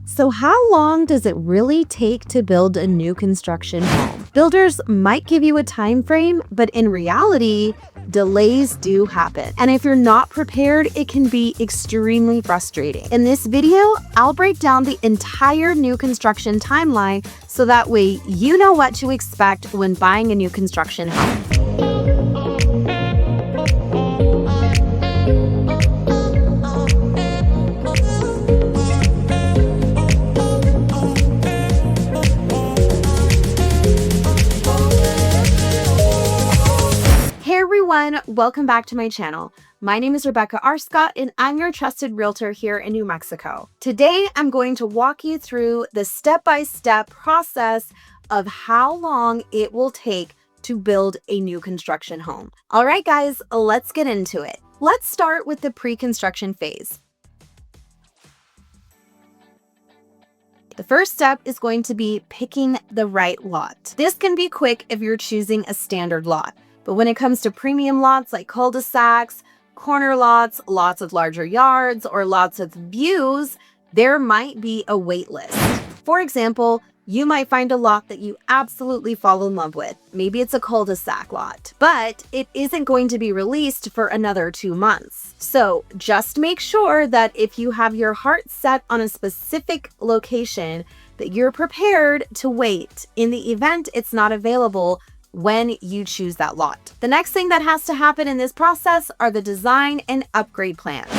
So how long does it really take to build a new construction home? Builders might give you a time frame, but in reality, delays do happen. And if you're not prepared, it can be extremely frustrating. In this video, I'll break down the entire new construction timeline so that way you know what to expect when buying a new construction home. Hey everyone, welcome back to my channel. My name is Rebecca R. Scott and I'm your trusted realtor here in New Mexico. Today, I'm going to walk you through the step-by-step process of how long it will take to build a new construction home. All right, guys, let's get into it. Let's start with the pre-construction phase. The first step is going to be picking the right lot. This can be quick if you're choosing a standard lot. But when it comes to premium lots like cul-de-sacs, corner lots, lots with larger yards, or lots with views, there might be a wait list. For example, you might find a lot that you absolutely fall in love with. Maybe it's a cul-de-sac lot, but it isn't going to be released for another 2 months. So just make sure that if you have your heart set on a specific location, that you're prepared to wait in the event it's not available when you choose that lot. The next thing that has to happen in this process are the design and upgrade plans.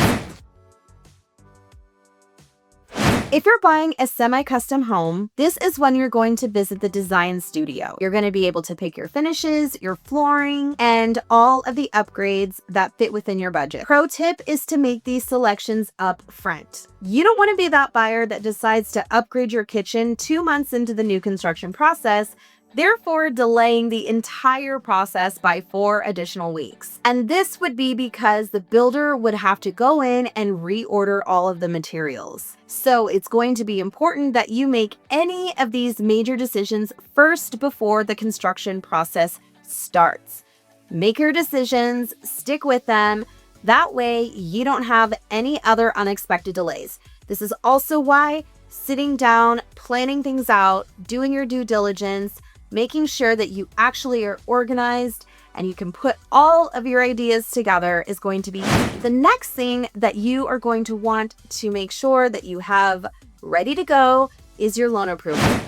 If you're buying a semi-custom home, this is when you're going to visit the design studio. You're going to be able to pick your finishes, your flooring, and all of the upgrades that fit within your budget. Pro tip is to make these selections up front. You don't want to be that buyer that decides to upgrade your kitchen 2 months into the new construction process, therefore delaying the entire process by 4 additional weeks. And this would be because the builder would have to go in and reorder all of the materials. So it's going to be important that you make any of these major decisions first before the construction process starts. Make your decisions, stick with them. That way you don't have any other unexpected delays. This is also why sitting down, planning things out, doing your due diligence, making sure that you actually are organized and you can put all of your ideas together is going to be key. The next thing that you are going to want to make sure that you have ready to go is your loan approval.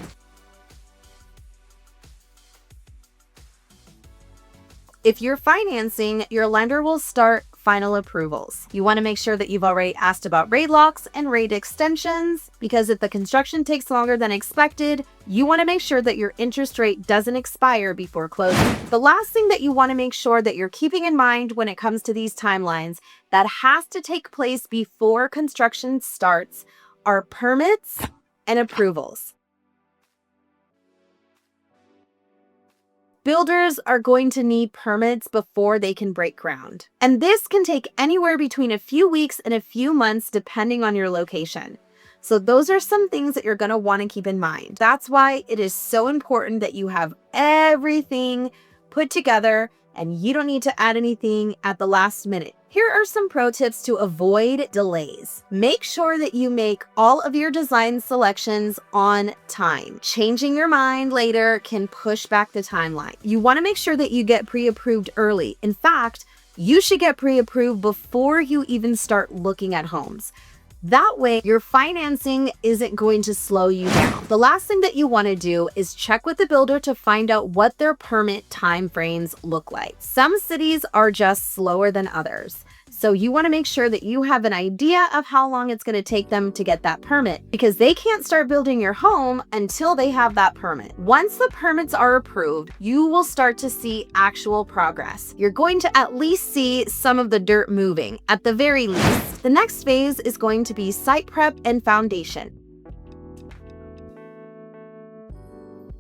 If you're financing, your lender will start final approvals. You want to make sure that you've already asked about rate locks and rate extensions, because if the construction takes longer than expected, you want to make sure that your interest rate doesn't expire before closing. The last thing that you want to make sure that you're keeping in mind when it comes to these timelines that has to take place before construction starts are permits and approvals. Builders are going to need permits before they can break ground. And this can take anywhere between a few weeks and a few months depending on your location. So those are some things that you're going to want to keep in mind. That's why it is so important that you have everything put together and you don't need to add anything at the last minute. Here are some pro tips to avoid delays. Make sure that you make all of your design selections on time. Changing your mind later can push back the timeline. You want to make sure that you get pre-approved early. In fact, you should get pre-approved before you even start looking at homes. That way, your financing isn't going to slow you down. The last thing that you want to do is check with the builder to find out what their permit timeframes look like. Some cities are just slower than others. So you want to make sure that you have an idea of how long it's going to take them to get that permit, because they can't start building your home until they have that permit. Once the permits are approved, you will start to see actual progress. You're going to at least see some of the dirt moving, at the very least. The next phase is going to be site prep and foundation.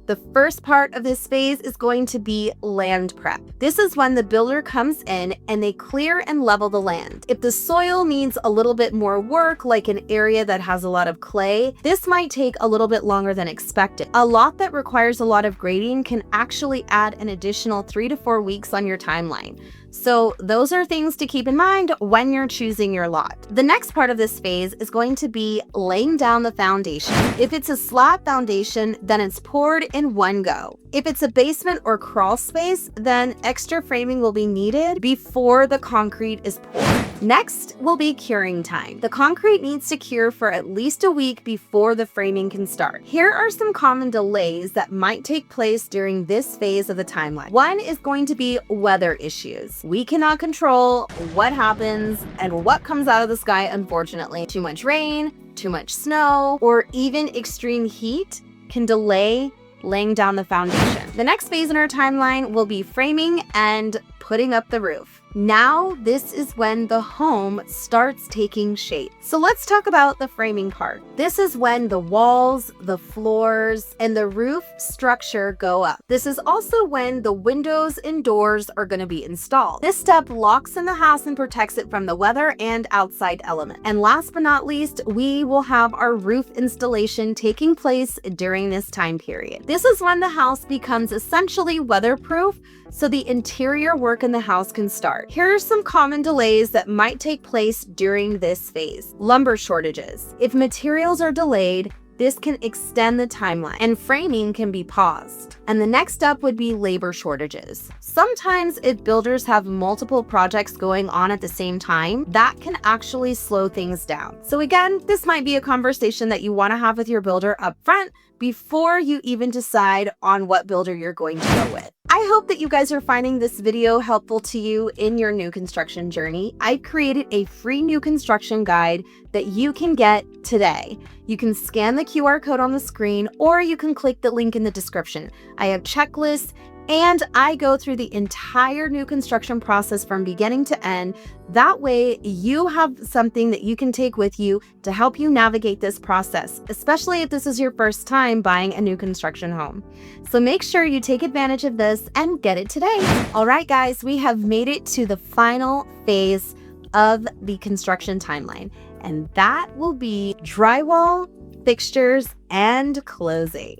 The first part of this phase is going to be land prep. This is when the builder comes in and they clear and level the land. If the soil needs a little bit more work, like an area that has a lot of clay, this might take a little bit longer than expected. A lot that requires a lot of grading can actually add an additional 3 to 4 weeks on your timeline. So those are things to keep in mind when you're choosing your lot. The next part of this phase is going to be laying down the foundation. If it's a slab foundation, then it's poured in one go. If it's a basement or crawl space, then extra framing will be needed before the concrete is poured. Next will be curing time. The concrete needs to cure for at least a week before the framing can start. Here are some common delays that might take place during this phase of the timeline. One is going to be weather issues. We cannot control what happens and what comes out of the sky, unfortunately. Too much rain, too much snow, or even extreme heat can delay laying down the foundation. The next phase in our timeline will be framing and putting up the roof. Now, this is when the home starts taking shape. So let's talk about the framing part. This is when the walls, the floors, and the roof structure go up. This is also when the windows and doors are going to be installed. This step locks in the house and protects it from the weather and outside elements. And last but not least, we will have our roof installation taking place during this time period. This is when the house becomes essentially weatherproof, so the interior work in the house can start. Here are some common delays that might take place during this phase. Lumber shortages. If materials are delayed, this can extend the timeline and framing can be paused. And the next up would be labor shortages. Sometimes if builders have multiple projects going on at the same time, that can actually slow things down. So again, this might be a conversation that you want to have with your builder up front before you even decide on what builder you're going to go with. I hope that you guys are finding this video helpful to you in your new construction journey. I've created a free new construction guide that you can get today. You can scan the QR code on the screen, or you can click the link in the description. I have checklists, and I go through the entire new construction process from beginning to end. That way, you have something that you can take with you to help you navigate this process, especially if this is your first time buying a new construction home. So make sure you take advantage of this and get it today. All right, guys, we have made it to the final phase of the construction timeline, and that will be drywall, fixtures, and closing.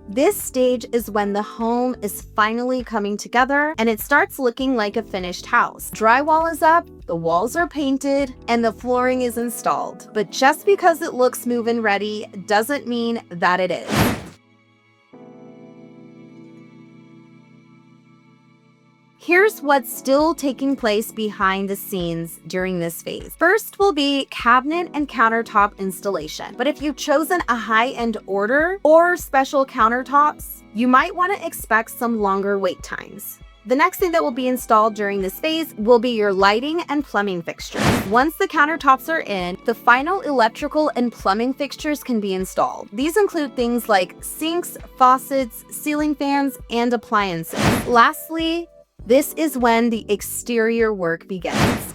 This stage is when the home is finally coming together and it starts looking like a finished house. Drywall is up, the walls are painted, and the flooring is installed. But just because it looks move-in ready doesn't mean that it is. Here's what's still taking place behind the scenes during this phase. First will be cabinet and countertop installation. But if you've chosen a high-end order or special countertops, you might want to expect some longer wait times. The next thing that will be installed during this phase will be your lighting and plumbing fixtures. Once the countertops are in, the final electrical and plumbing fixtures can be installed. These include things like sinks, faucets, ceiling fans, and appliances. Lastly, this is when the exterior work begins.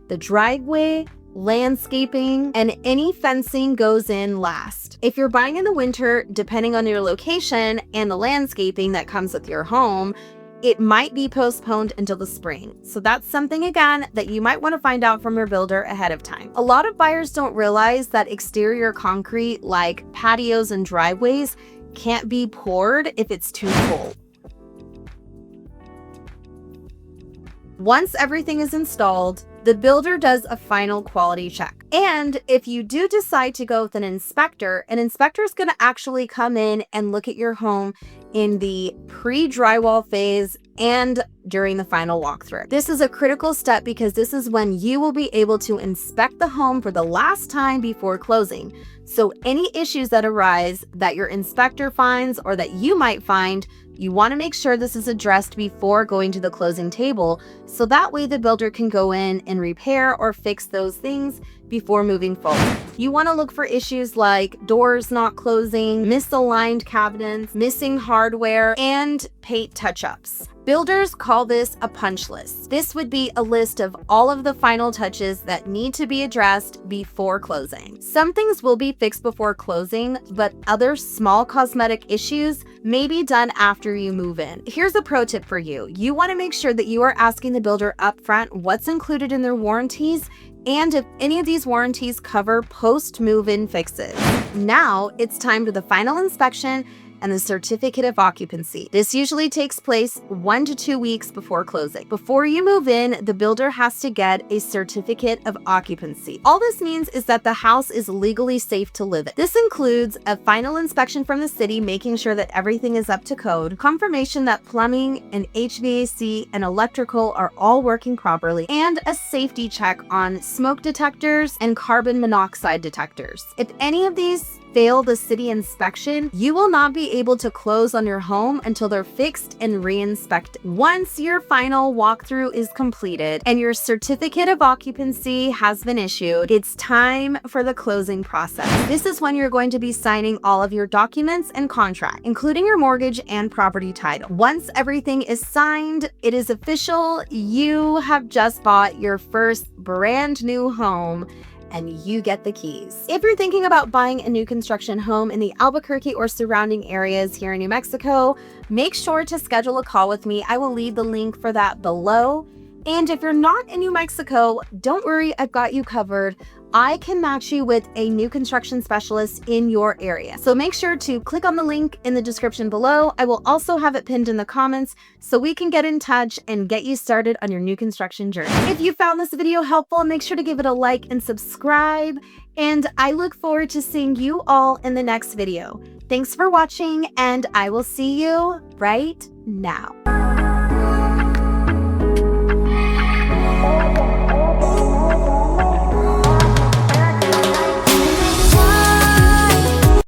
The driveway, landscaping, and any fencing goes in last. If you're buying in the winter, depending on your location and the landscaping that comes with your home, it might be postponed until the spring. So that's something, again, that you might want to find out from your builder ahead of time. A lot of buyers don't realize that exterior concrete, like patios and driveways, can't be poured if it's too cold. Once everything is installed, the builder does a final quality check. And if you do decide to go with an inspector is going to actually come in and look at your home in the pre-drywall phase and during the final walkthrough. This is a critical step because this is when you will be able to inspect the home for the last time before closing. So any issues that arise that your inspector finds or that you might find, you want to make sure this is addressed before going to the closing table, so that way the builder can go in and repair or fix those things before moving forward. You want to look for issues like doors not closing, misaligned cabinets, missing hardware, and paint touch-ups. Builders call call this a punch list. This would be a list of all of the final touches that need to be addressed before closing. Some things will be fixed before closing, but other small cosmetic issues may be done after you move in. Here's a pro tip for you. You want to make sure that you are asking the builder upfront what's included in their warranties and if any of these warranties cover post-move-in fixes. Now it's time for the final inspection and the certificate of occupancy. This usually takes place 1 to 2 weeks before closing. Before you move in, the builder has to get a certificate of occupancy. All this means is that the house is legally safe to live in. This includes a final inspection from the city, making sure that everything is up to code, confirmation that plumbing and HVAC and electrical are all working properly, and a safety check on smoke detectors and carbon monoxide detectors. If any of these fail the city inspection, you will not be able to close on your home until they're fixed and re-inspected. Once your final walkthrough is completed and your certificate of occupancy has been issued, it's time for the closing process. This is when you're going to be signing all of your documents and contract, including your mortgage and property title. Once everything is signed, it is official. You have just bought your first brand new home and you get the keys. If you're thinking about buying a new construction home in the Albuquerque or surrounding areas here in New Mexico, make sure to schedule a call with me. I will leave the link for that below. And if you're not in New Mexico, don't worry, I've got you covered. I can match you with a new construction specialist in your area. So make sure to click on the link in the description below. I will also have it pinned in the comments so we can get in touch and get you started on your new construction journey. If you found this video helpful, make sure to give it a like and subscribe. And I look forward to seeing you all in the next video. Thanks for watching, and I will see you right now.